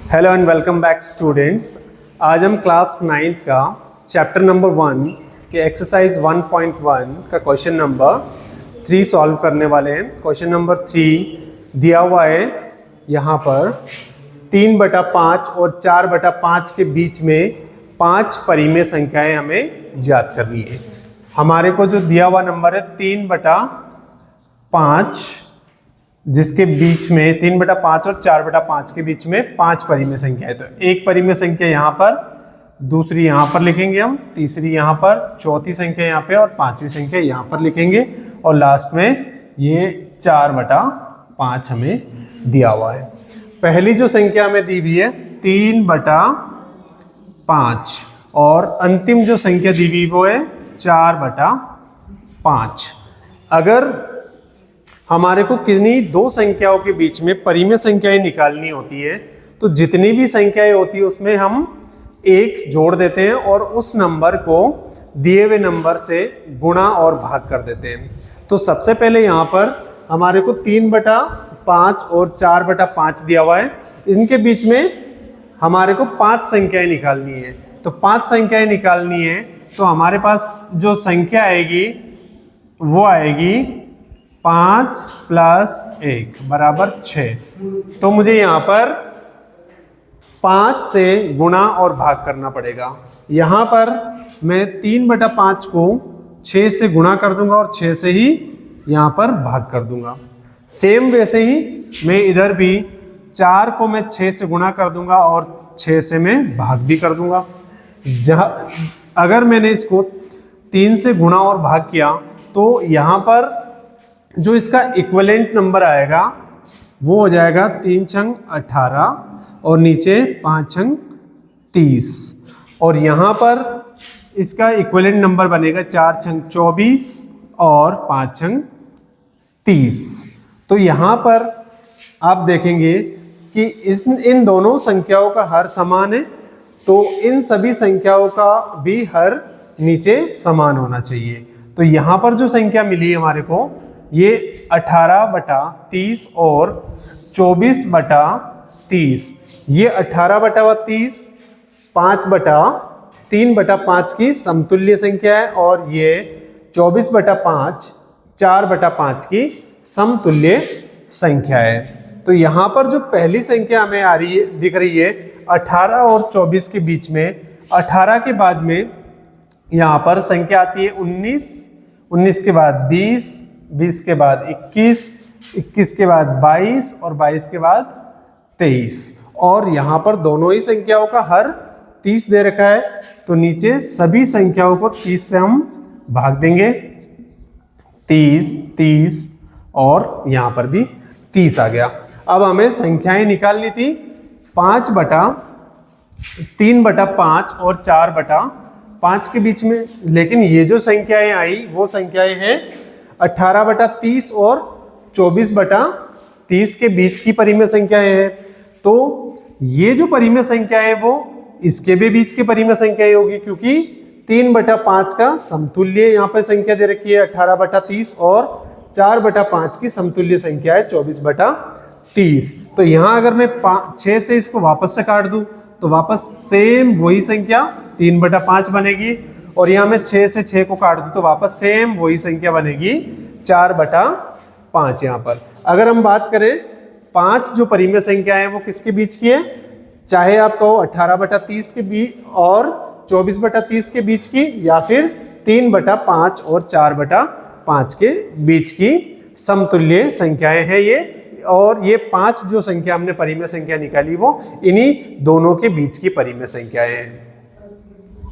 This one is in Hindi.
Hello and welcome back students. आज हम क्लास 9 का चैप्टर नंबर 1 के एक्सरसाइज 1.1 का क्वेश्चन नंबर 3 सॉल्व करने वाले हैं। क्वेश्चन नंबर 3 दिया हुआ है यहाँ पर 3/5 और 4/5 के बीच में 5 परिमेय संख्याएं हमें ज्ञात करनी है। हमारे को जो दिया हुआ नंबर है 3/5 जिसके बीच में 3/5 और 4/5 के बीच में 5 परिमेय संख्या है। तो एक परिमेय संख्या यहाँ पर, दूसरी यहाँ पर लिखेंगे हम, तीसरी यहाँ पर, चौथी संख्या यहाँ पे और पांचवी संख्या यहाँ पर लिखेंगे और लास्ट में ये 4/5 हमें दिया हुआ है। पहली जो संख्या हमें दी हुई है 3/5 और अंतिम जो संख्या दी हुई वो है 4/5। अगर हमारे को किन्हीं दो संख्याओं के बीच में परिमेय संख्याएं निकालनी होती है तो जितनी भी संख्याएं होती है उसमें हम एक जोड़ देते हैं और उस नंबर को दिए हुए नंबर से गुणा और भाग कर देते हैं। तो सबसे पहले यहाँ पर हमारे को 3/5 और 4/5 दिया हुआ है। इनके बीच में हमारे को 5 संख्याएं निकालनी है। तो 5 संख्याएं निकालनी है तो हमारे पास जो संख्या आएगी वो आएगी 5 + 1 = 6। तो मुझे यहाँ पर 5 से गुणा और भाग करना पड़ेगा। यहाँ पर मैं 3/5 को 6 से गुणा कर दूंगा और 6 से ही यहाँ पर भाग कर दूंगा। सेम वैसे ही मैं इधर भी 4 को मैं 6 से गुणा कर दूंगा और 6 से मैं भाग भी कर दूंगा। अगर मैंने इसको 3 से गुणा और भाग किया तो यहाँ पर जो इसका इक्विवेलेंट नंबर आएगा वो हो जाएगा 3 × 18 और नीचे 5 × 30 और यहाँ पर इसका इक्विवेलेंट नंबर बनेगा 4 × 24 और 5 × 30। तो यहाँ पर आप देखेंगे कि इन दोनों संख्याओं का हर समान है तो इन सभी संख्याओं का भी हर नीचे समान होना चाहिए। तो यहाँ पर जो संख्या मिली हमारे को ये 18/30 और 24/30। ये 18/30 5/3/5 की समतुल्य संख्या है और ये 24/5 4/5 की समतुल्य संख्या है। तो यहाँ पर जो पहली संख्या हमें आ रही है दिख रही है 18 और 24 के बीच में, 18 के बाद में यहाँ पर संख्या आती है 19, 19 के बाद 20, 20 के बाद 21, 21 के बाद 22 और 22 के बाद 23 और यहाँ पर दोनों ही संख्याओं का हर 30 दे रखा है। तो नीचे सभी संख्याओं को 30 से हम भाग देंगे। 30, 30 और यहाँ पर भी 30 आ गया। अब हमें संख्याएं निकालनी थी 3/5 और 4/5 के बीच में, लेकिन ये जो संख्याएं आई वो संख्याएं हैं 18/30 और 24/30 के बीच की परिमेय संख्याएं हैं। तो ये जो परिमेय संख्या है वो इसके भी बीच की परिमेय संख्याएं होगी क्योंकि 3/5 का समतुल्य यहाँ पे संख्या दे रखी है 18/30 और 4/5 की समतुल्य संख्या है 24/30। तो यहाँ अगर मैं 6 से इसको वापस से काट दूं तो वापस सेम वही संख्या 3/5 बनेगी और यहाँ मैं 6 से 6 को काट दूं तो वापस सेम वही संख्या बनेगी 4/5। यहाँ पर अगर हम बात करें 5 जो परिमेय संख्या है वो किसके बीच की है, चाहे आप कहो 18/30 के बीच और 24/30 के बीच की या फिर 3/5 और 4/5 के बीच की समतुल्य संख्याएं हैं ये। और ये 5 जो संख्या हमने परिमेय संख्या निकाली वो इन्हीं दोनों के बीच की परिमेय संख्याएं हैं।